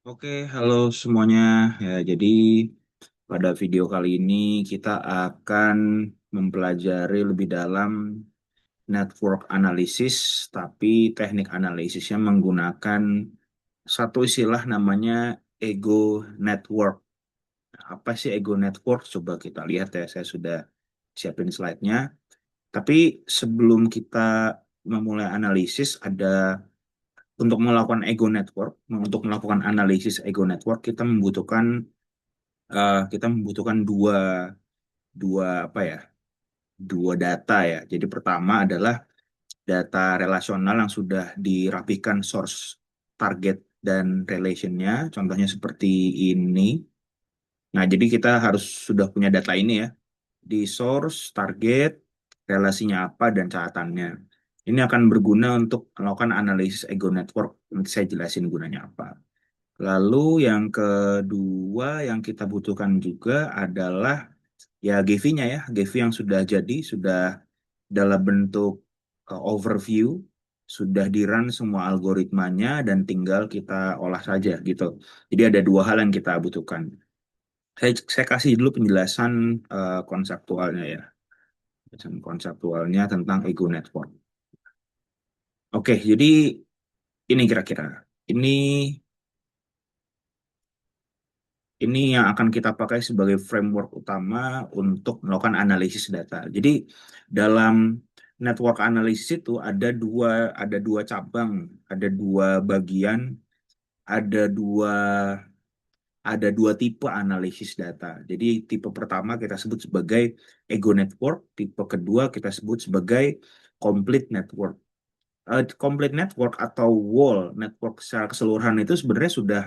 Oke, halo semuanya. Ya, jadi pada video kali ini kita akan mempelajari lebih dalam network analysis, tapi teknik analisisnya menggunakan satu istilah namanya ego network. Apa sih ego network? Coba kita lihat ya, saya sudah siapin slide-nya. Tapi sebelum kita memulai analisis, untuk melakukan analisis ego network, kita membutuhkan dua dua apa ya dua data ya. Jadi pertama adalah data relasional yang sudah dirapikan source, target, dan relationnya. Contohnya seperti ini. Nah, jadi kita harus sudah punya data ini ya, di source, target, relasinya apa, dan catatannya. Ini akan berguna untuk melakukan analisis ego network. Nanti saya jelasin gunanya apa. Lalu yang kedua yang kita butuhkan juga adalah ya GV-nya ya, GV yang sudah jadi, sudah dalam bentuk overview, sudah di-run semua algoritmanya dan tinggal kita olah saja gitu. Jadi ada dua hal yang kita butuhkan. Saya kasih dulu penjelasan konseptualnya ya, penjelasan konseptualnya tentang ego network. Oke, jadi ini kira-kira. Ini Ini yang akan kita pakai sebagai framework utama untuk melakukan analisis data. Jadi dalam network analysis itu ada dua cabang, ada dua bagian, ada dua ada dua tipe analisis data. Jadi tipe pertama kita sebut sebagai ego network, tipe kedua kita sebut sebagai complete network. Complete network atau wall network secara keseluruhan itu sebenarnya sudah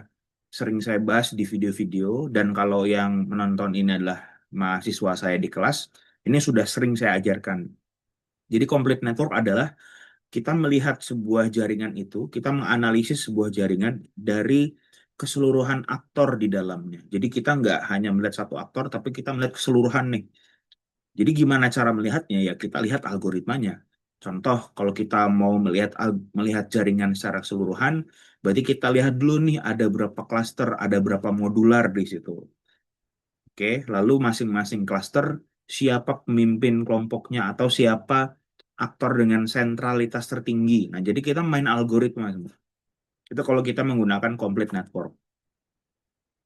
sering saya bahas di video-video, dan kalau yang menonton ini adalah mahasiswa saya di kelas, ini sudah sering saya ajarkan. Jadi complete network adalah kita melihat sebuah jaringan itu, kita menganalisis sebuah jaringan dari keseluruhan aktor di dalamnya. Jadi kita nggak hanya melihat satu aktor, tapi kita melihat keseluruhan nih. Jadi gimana cara melihatnya? Ya kita lihat algoritmanya. Contoh, kalau kita mau melihat jaringan secara keseluruhan, berarti kita lihat dulu nih ada berapa klaster, ada berapa modular di situ. Oke, lalu masing-masing klaster siapa pemimpin kelompoknya atau siapa aktor dengan sentralitas tertinggi. Nah, jadi kita main algoritma. Itu kalau kita menggunakan complete network.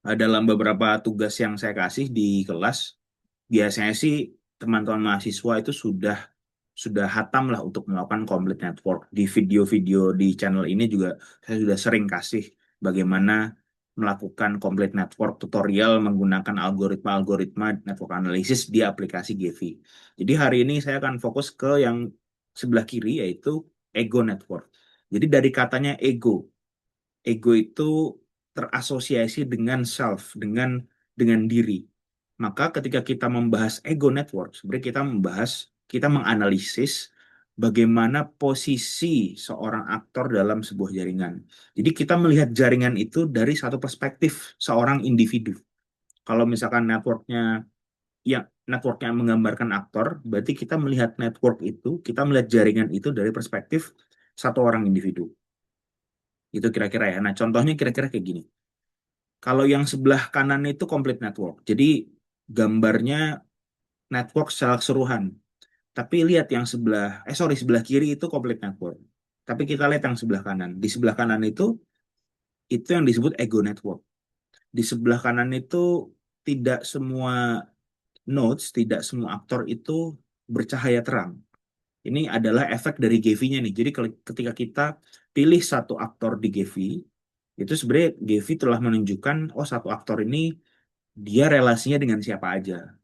Dalam beberapa tugas yang saya kasih di kelas, biasanya sih teman-teman mahasiswa itu sudah hatam lah untuk melakukan complete network. Di video-video di channel ini juga saya sudah sering kasih bagaimana melakukan complete network tutorial menggunakan algoritma-algoritma network analysis di aplikasi GV. Jadi hari ini saya akan fokus ke yang sebelah kiri, yaitu ego network. Jadi dari katanya ego itu terasosiasi dengan self, dengan diri. Maka ketika kita membahas ego network, sebenarnya kita menganalisis bagaimana posisi seorang aktor dalam sebuah jaringan. Jadi kita melihat jaringan itu dari satu perspektif seorang individu. Kalau misalkan networknya menggambarkan aktor, berarti kita melihat network itu, kita melihat jaringan itu dari perspektif satu orang individu. Itu kira-kira ya. Nah, contohnya kira-kira kayak gini. Kalau yang sebelah kanan itu complete network. Jadi gambarnya network secara keseluruhan. Tapi lihat yang sebelah kiri itu complete network. Tapi kita lihat yang sebelah kanan. Di sebelah kanan itu yang disebut ego network. Di sebelah kanan itu tidak semua nodes, tidak semua aktor itu bercahaya terang. Ini adalah efek dari GV-nya nih. Jadi ketika kita pilih satu aktor di GV, itu sebenarnya GV telah menunjukkan, oh satu aktor ini dia relasinya dengan siapa aja.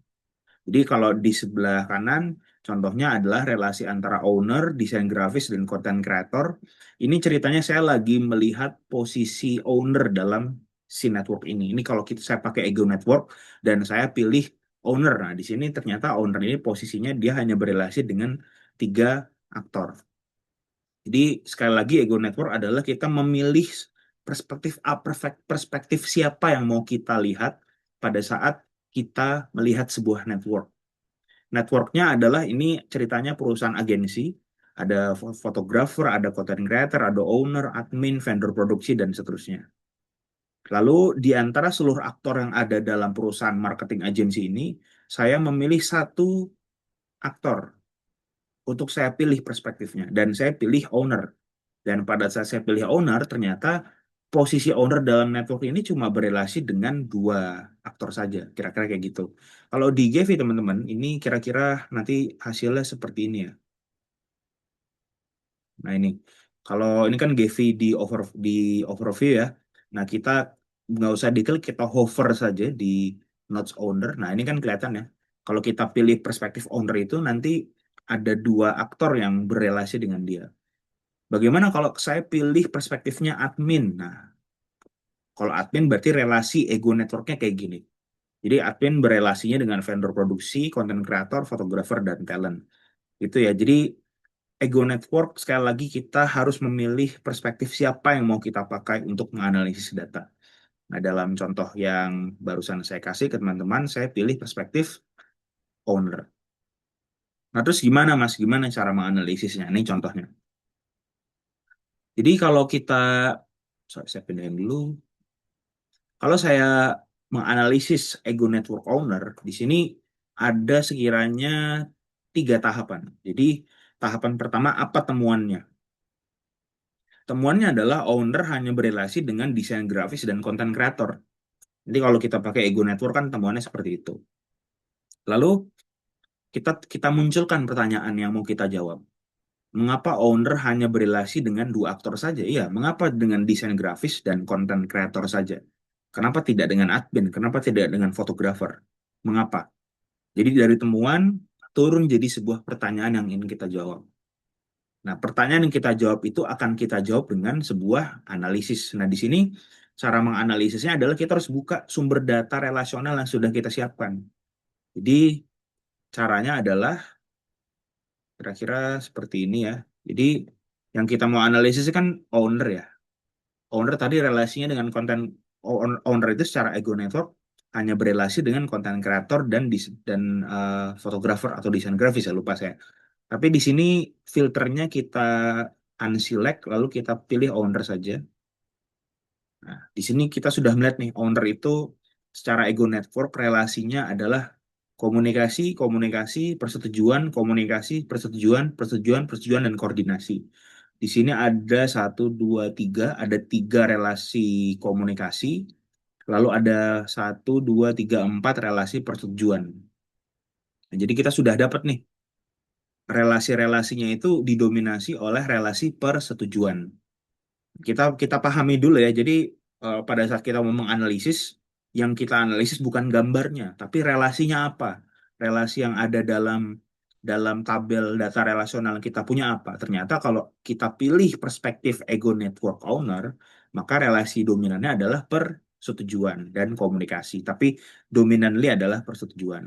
Jadi kalau di sebelah kanan, contohnya adalah relasi antara owner, desain grafis, dan content creator. Ini ceritanya saya lagi melihat posisi owner dalam si network ini. Ini kalau saya pakai ego network dan saya pilih owner. Nah, di sini ternyata owner ini posisinya dia hanya berrelasi dengan tiga aktor. Jadi sekali lagi ego network adalah kita memilih perspektif siapa yang mau kita lihat pada saat kita melihat sebuah network. Networknya adalah ini ceritanya perusahaan agensi, ada fotografer, ada content creator, ada owner, admin, vendor produksi, dan seterusnya. Lalu di antara seluruh aktor yang ada dalam perusahaan marketing agency ini, saya memilih satu aktor untuk saya pilih perspektifnya dan saya pilih owner. Dan pada saat saya pilih owner, ternyata posisi owner dalam network ini cuma berelasi dengan dua aktor saja, kira-kira kayak gitu. Kalau di GV teman-teman, ini kira-kira nanti hasilnya seperti ini ya. Nah ini, kalau ini kan GV di overview ya. Nah kita nggak usah diklik, kita hover saja di notes owner. Nah ini kan kelihatan ya. Kalau kita pilih perspektif owner itu nanti ada dua aktor yang berelasi dengan dia. Bagaimana kalau saya pilih perspektifnya admin? Nah, kalau admin berarti relasi ego networknya kayak gini. Jadi admin berelasinya dengan vendor produksi, content creator, fotografer, dan talent. Itu ya. Jadi ego network sekali lagi kita harus memilih perspektif siapa yang mau kita pakai untuk menganalisis data. Nah, dalam contoh yang barusan saya kasih ke teman-teman, saya pilih perspektif owner. Nah, terus gimana Mas? Gimana cara menganalisisnya? Ini contohnya. Jadi kalau kita, sorry, saya pindahin dulu. Kalau saya menganalisis ego network owner, di sini ada sekiranya tiga tahapan. Jadi tahapan pertama apa temuannya? Temuannya adalah owner hanya berelasi dengan desain grafis dan konten kreator. Jadi kalau kita pakai ego network kan temuannya seperti itu. Lalu kita munculkan pertanyaan yang mau kita jawab. Mengapa owner hanya berelasi dengan dua aktor saja? Iya, mengapa dengan desain grafis dan konten kreator saja? Kenapa tidak dengan admin? Kenapa tidak dengan fotografer? Mengapa? Jadi dari temuan turun jadi sebuah pertanyaan yang ingin kita jawab. Nah, pertanyaan yang kita jawab itu akan kita jawab dengan sebuah analisis. Nah, di sini cara menganalisisnya adalah kita harus buka sumber data relasional yang sudah kita siapkan. Jadi caranya adalah kira-kira seperti ini ya. Jadi yang kita mau analisis kan owner ya. Owner tadi relasinya dengan konten owner itu secara ego network hanya berelasi dengan konten kreator dan fotografer atau desain grafis ya lupa saya. Tapi di sini filternya kita unselect lalu kita pilih owner saja. Nah, di sini kita sudah melihat nih owner itu secara ego network relasinya adalah komunikasi, komunikasi, persetujuan, komunikasi, persetujuan, persetujuan, persetujuan, dan koordinasi. Di sini ada satu, dua, tiga, ada tiga relasi komunikasi, lalu ada satu, dua, tiga, empat relasi persetujuan. Nah, jadi kita sudah dapat nih relasi-relasinya itu didominasi oleh relasi persetujuan. Kita kita pahami dulu ya. Jadi pada saat kita mau menganalisis, yang kita analisis bukan gambarnya, tapi relasinya apa? Relasi yang ada dalam dalam tabel data relasional yang kita punya apa? Ternyata kalau kita pilih perspektif ego network owner, maka relasi dominannya adalah persetujuan dan komunikasi. Tapi dominantly adalah persetujuan.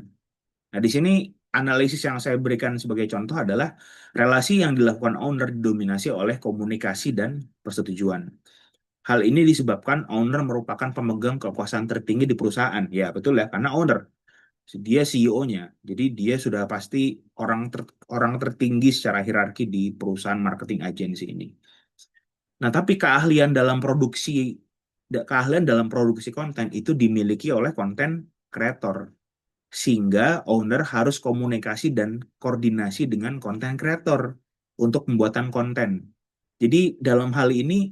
Nah, di sini analisis yang saya berikan sebagai contoh adalah relasi yang dilakukan owner didominasi oleh komunikasi dan persetujuan. Hal ini disebabkan owner merupakan pemegang kekuasaan tertinggi di perusahaan. Ya, betul ya, karena owner. Dia CEO-nya. Jadi dia sudah pasti orang tertinggi secara hierarki di perusahaan marketing agency ini. Nah, tapi keahlian dalam produksi konten itu dimiliki oleh konten kreator. Sehingga owner harus komunikasi dan koordinasi dengan konten kreator untuk pembuatan konten. Jadi dalam hal ini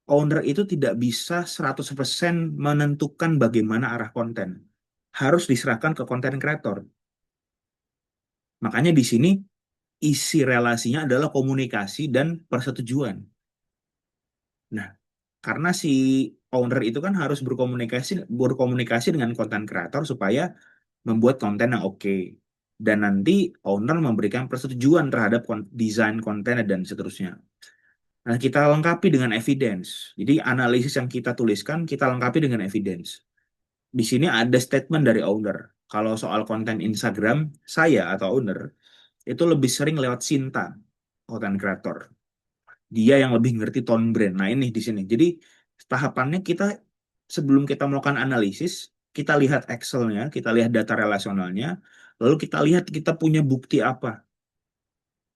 owner itu tidak bisa 100% menentukan bagaimana arah konten. Harus diserahkan ke konten kreator. Makanya di sini isi relasinya adalah komunikasi dan persetujuan. Nah, karena si owner itu kan harus berkomunikasi dengan konten kreator supaya membuat konten yang oke. Dan nanti owner memberikan persetujuan terhadap desain konten dan seterusnya. Nah, kita lengkapi dengan evidence. Jadi analisis yang kita tuliskan kita lengkapi dengan evidence. Di sini ada statement dari owner. Kalau soal konten Instagram, saya atau owner itu lebih sering lewat Sinta, konten kreator. Dia yang lebih ngerti tone brand. Nah, ini di sini. Jadi tahapannya kita sebelum kita melakukan analisis, kita lihat Excel-nya, kita lihat data relasionalnya, lalu kita lihat kita punya bukti apa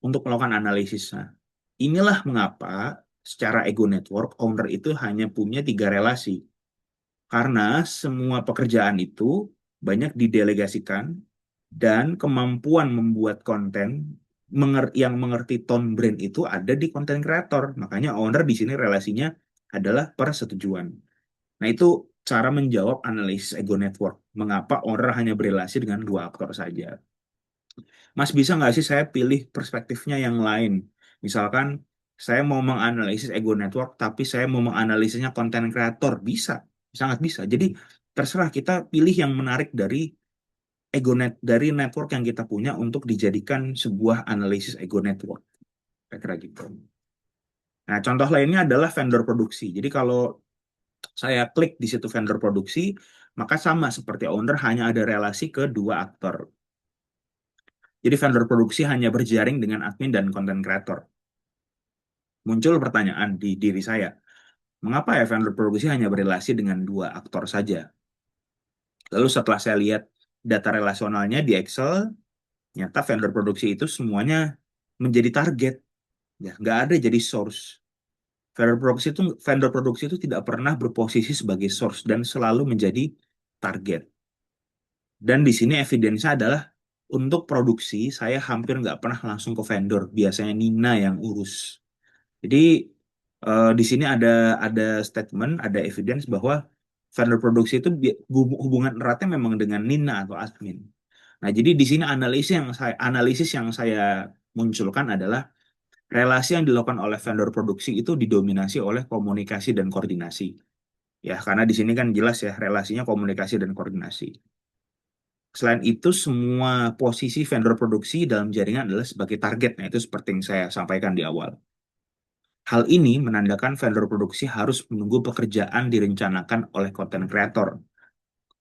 untuk melakukan analisis. Nah, inilah mengapa secara ego network owner itu hanya punya tiga relasi. Karena semua pekerjaan itu banyak didelegasikan dan kemampuan membuat konten yang mengerti tone brand itu ada di konten kreator. Makanya owner di sini relasinya adalah persetujuan. Nah, itu cara menjawab analisis ego network. Mengapa owner hanya berrelasi dengan dua aktor saja? Mas, bisa nggak sih saya pilih perspektifnya yang lain? Misalkan saya mau menganalisis ego network, tapi saya mau menganalisisnya konten kreator. Bisa, sangat bisa. Jadi terserah kita pilih yang menarik dari network yang kita punya untuk dijadikan sebuah analisis ego network. Kira-kira gitu. Nah, contoh lainnya adalah vendor produksi. Jadi kalau saya klik di situ vendor produksi, maka sama seperti owner hanya ada relasi ke dua aktor. Jadi vendor produksi hanya berjaring dengan admin dan konten kreator. Muncul pertanyaan di diri saya, mengapa ya vendor produksi hanya berrelasi dengan dua aktor saja? Lalu setelah saya lihat data relasionalnya di Excel, ternyata vendor produksi itu semuanya menjadi target, ya nggak ada jadi source. Vendor produksi itu tidak pernah berposisi sebagai source dan selalu menjadi target. Dan di sini evidence adalah untuk produksi saya hampir nggak pernah langsung ke vendor, biasanya Nina yang urus. Jadi di sini ada statement, ada evidence bahwa vendor produksi itu hubungan eratnya memang dengan Nina atau admin. Nah, jadi di sini analisis yang saya munculkan adalah relasi yang dilakukan oleh vendor produksi itu didominasi oleh komunikasi dan koordinasi. Ya, karena di sini kan jelas ya relasinya komunikasi dan koordinasi. Selain itu, semua posisi vendor produksi dalam jaringan adalah sebagai target. Nah, itu seperti yang saya sampaikan di awal. Hal ini menandakan vendor produksi harus menunggu pekerjaan direncanakan oleh konten kreator,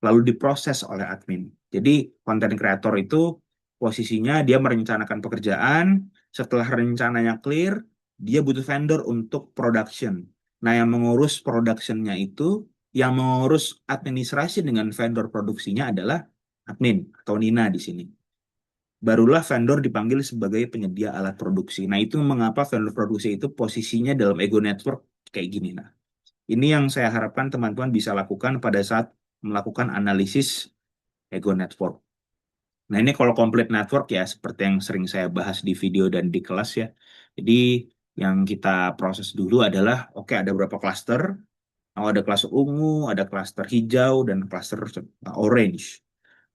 lalu diproses oleh admin. Jadi, konten kreator itu posisinya dia merencanakan pekerjaan, setelah rencananya clear, dia butuh vendor untuk production. Nah, yang mengurus productionnya itu, yang mengurus administrasi dengan vendor produksinya adalah admin atau Nina di sini. Barulah vendor dipanggil sebagai penyedia alat produksi. Nah, itu mengapa vendor produksi itu posisinya dalam ego network kayak gini. Nah, ini yang saya harapkan teman-teman bisa lakukan pada saat melakukan analisis ego network. Nah, ini kalau complete network ya, seperti yang sering saya bahas di video dan di kelas ya. Jadi, yang kita proses dulu adalah, oke, ada berapa klaster? Oh, ada klaster ungu, ada klaster hijau, dan klaster orange.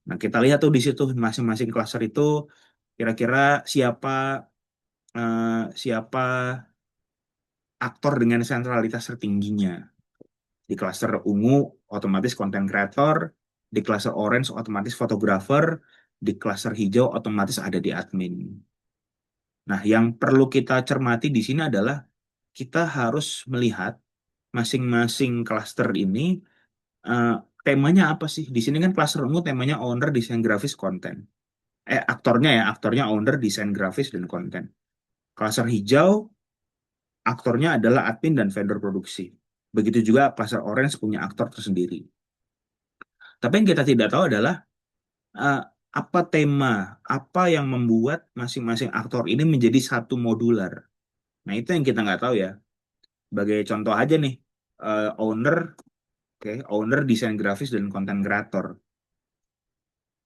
Nah, kita lihat tuh di situ masing-masing klaster itu kira-kira siapa aktor dengan sentralitas tertingginya. Di cluster ungu otomatis content creator, di cluster orange otomatis fotografer, di cluster hijau otomatis ada di admin. Nah, yang perlu kita cermati di sini adalah kita harus melihat masing-masing cluster ini eh, temanya apa sih? Di sini kan cluster ungu temanya owner, desain grafis, konten. Aktornya owner, desain grafis, dan konten. Cluster hijau aktornya adalah admin dan vendor produksi. Begitu juga cluster orange punya aktor tersendiri. Tapi yang kita tidak tahu adalah eh, apa tema, apa yang membuat masing-masing aktor ini menjadi satu modular. Nah, itu yang kita nggak tahu ya. Sebagai contoh aja nih, owner, owner desain grafis dan konten kreator.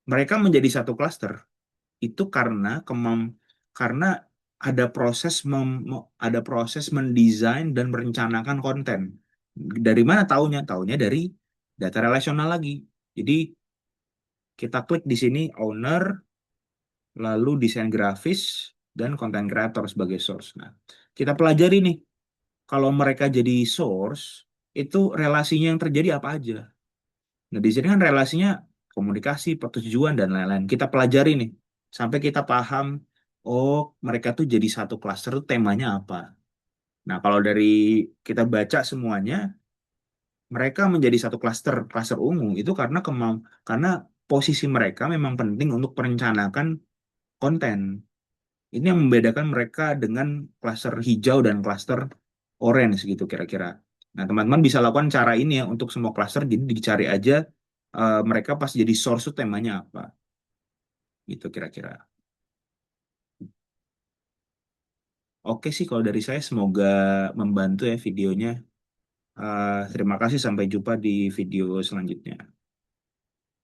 Mereka menjadi satu cluster itu karena ada proses mendesain dan merencanakan konten. Dari mana taunya? Taunya dari data relasional lagi. Jadi kita klik di sini owner, lalu desain grafis dan konten kreator sebagai source. Nah, kita pelajari nih, kalau mereka jadi source, itu relasinya yang terjadi apa aja. Nah, di sini kan relasinya komunikasi, persetujuan, dan lain-lain. Kita pelajari nih, sampai kita paham, oh, mereka tuh jadi satu klaster, tuh temanya apa. Nah, kalau dari kita baca semuanya, mereka menjadi satu klaster, klaster ungu, itu karena posisi mereka memang penting untuk merencanakan konten. Ini yang membedakan mereka dengan klaster hijau dan klaster orange gitu kira-kira. Nah, teman-teman bisa lakukan cara ini ya untuk semua klaster. Jadi dicari aja mereka pas jadi source tuh temanya apa. Gitu kira-kira. Oke sih kalau dari saya semoga membantu ya videonya. Terima kasih, sampai jumpa di video selanjutnya.